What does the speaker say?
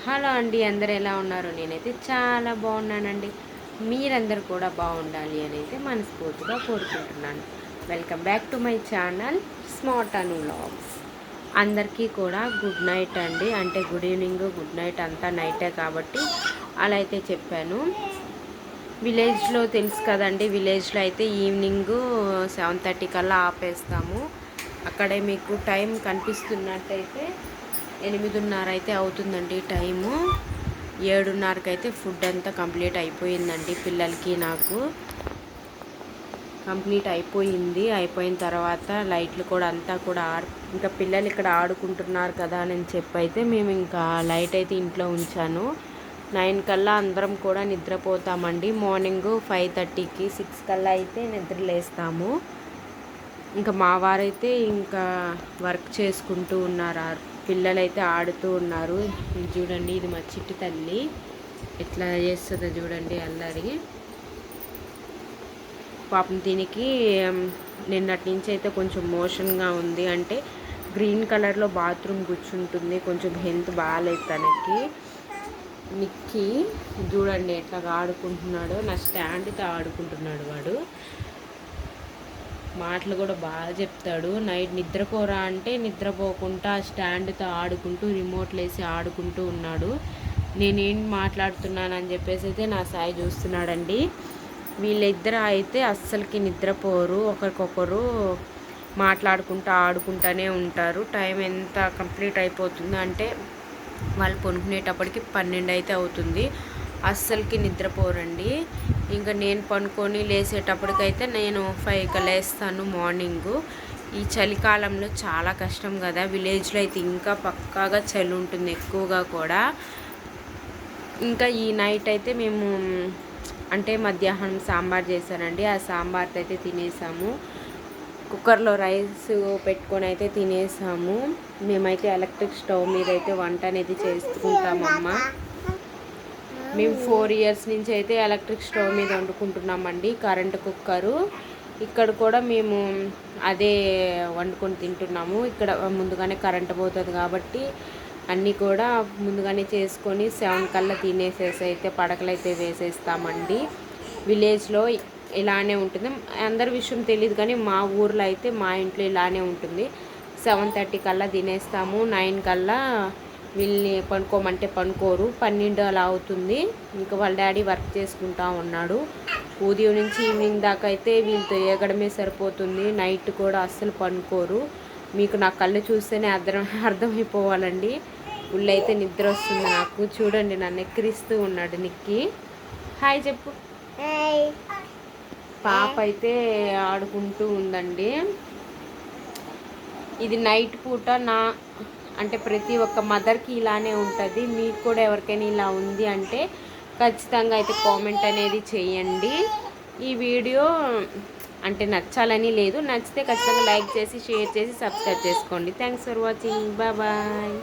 Hello అండి, అందరు ఎలా ఉన్నారు? నేనైతే చాలా బాగున్నానండి. మీరందరూ కూడా బాగుండాలి అని అయితే మనస్ఫూర్తిగా కోరుకుంటున్నాను. Welcome back to my channel smart Anu vlogs. అందరికీ కూడా గుడ్ నైట్ అండి. అంటే గుడ్ ఈవినింగ్, గుడ్ నైట్ అంతా నైటే కాబట్టి అలా అయితే చెప్పాను. విలేజ్లో తెలుసు కదండి, విలేజ్లో అయితే ఈవినింగ్ 7:30 కల్లా ఆపేస్తాము. అక్కడే మీకు టైం కనిపిస్తున్నట్టయితే 8:30 అయితే అవుతుందండి టైము. 7:30కి అయితే ఫుడ్ అంతా కంప్లీట్ అయిపోయిందండి. పిల్లలకి నాకు కంప్లీట్ అయిపోయింది. అయిపోయిన తర్వాత లైట్లు కూడా అంతా కూడా ఇంకా పిల్లలు ఇక్కడ ఆడుకుంటున్నారు కదా అని చెప్పి అయితే మేము ఇంకా లైట్ అయితే ఇంట్లో ఉంచాను. 9 కల్లా అందరం కూడా నిద్రపోతామండి. మార్నింగ్ 5:30కి 6 కల్లా అయితే నిద్రలేస్తాము. ఇంకా మా వారైతే ఇంకా వర్క్ చేసుకుంటూ ఉన్నారు, పిల్లలైతే ఆడుతూ ఉన్నారు. ఇది చూడండి, ఇది మా చిట్టి తల్లి ఎట్లా చేస్తుందో చూడండి అల్లరి. పాపం దీనికి నిన్నటి నుంచి అయితే కొంచెం మోషన్గా ఉంది. అంటే గ్రీన్ కలర్లో బాత్రూమ్ కూర్చుంటుంది. కొంచెం హెల్త్ బాగాలేదు తనకి. నిక్కి చూడండి ఎట్లా ఆడుకుంటున్నాడో, నా స్టాండ్తో ఆడుకుంటున్నాడు వాడు. మాటలు కూడా బాగా చెప్తాడు. నైట్ నిద్రపోరా అంటే నిద్రపోకుండా స్టాండ్తో ఆడుకుంటూ రిమోట్లు వేసి ఆడుకుంటూ ఉన్నాడు. నేనేం మాట్లాడుతున్నానని చెప్పేసి అయితే నా సాయి చూస్తున్నాడండి. వీళ్ళిద్దరు అయితే అస్సలకి నిద్రపోరు, ఒకరికొకరు మాట్లాడుకుంటూ ఆడుకుంటూనే ఉంటారు. టైం ఎంత కంప్లీట్ అయిపోతుంది అంటే వాళ్ళు పనుకునేటప్పటికి 12 అయితే అవుతుంది. అస్సలకి నిద్రపోరండి. ఇంకా నేను పనుకొని లేసేటప్పటికైతే నేను 5కి లేస్తాను మార్నింగు. ఈ చలికాలంలో చాలా కష్టం కదా. విలేజ్లో అయితే ఇంకా పక్కాగా చలి ఉంటుంది ఎక్కువగా కూడా. ఇంకా ఈ నైట్ అయితే మేము అంటే మధ్యాహ్నం సాంబార్ చేశానండి. ఆ సాంబార్ అయితే తినేసాము. కుక్కర్లో రైస్ పెట్టుకొని అయితే తినేసాము. మేమైతే ఎలక్ట్రిక్ స్టవ్ మీద అయితే వంట అనేది చేసుకుంటామమ్మ. మేము 4 ఇయర్స్ నుంచి అయితే ఎలక్ట్రిక్ స్టవ్ మీద వండుకుంటున్నామండి, కరెంటు కుక్కరు. ఇక్కడ కూడా మేము అదే వండుకొని తింటున్నాము. ఇక్కడ ముందుగానే కరెంటు పోతుంది కాబట్టి అన్నీ కూడా ముందుగానే చేసుకొని 7 కల్లా తినేసేసి అయితే పడకలైతే వేసేస్తామండి. విలేజ్లో ఇలానే ఉంటుంది. అందరి విషయం తెలియదు కానీ మా ఊర్లో అయితే మా ఇంట్లో ఇలానే ఉంటుంది. 7:30 కల్లా తినేస్తాము. 9 కల్లా వీళ్ళని పనుకోమంటే పనుకోరు. 12 అలా అవుతుంది. ఇంకా వాళ్ళ డాడీ వర్క్ చేసుకుంటా ఉన్నాడు. ఉదయం నుంచి ఈవినింగ్ దాకా అయితే వీళ్ళతో ఎగడమే సరిపోతుంది. నైట్ కూడా అస్సలు పనుకోరు. మీకు నా కళ్ళు చూస్తేనే అర్థమైపోవాలండి. అయితే నిద్ర వస్తుంది నాకు. చూడండి నన్ను ఎక్కిరిస్తూ ఉన్నాడు నిక్కి. హాయ్ చెప్పు. పాప అయితే ఆడుకుంటూ ఉందండి. ఇది నైట్ పూట అంటే ప్రతి ఒక్క మదర్కి ఇలానే ఉంటుంది. మీకు కూడా ఎవరికైనా ఇలా ఉంది అంటే ఖచ్చితంగా అయితే కామెంట్ అనేది చేయండి. ఈ వీడియో అంటే నచ్చాలని లేదు, నచ్చితే ఖచ్చితంగా లైక్ చేసి షేర్ చేసి సబ్స్క్రైబ్ చేసుకోండి. Thanks for watching. బాయ్.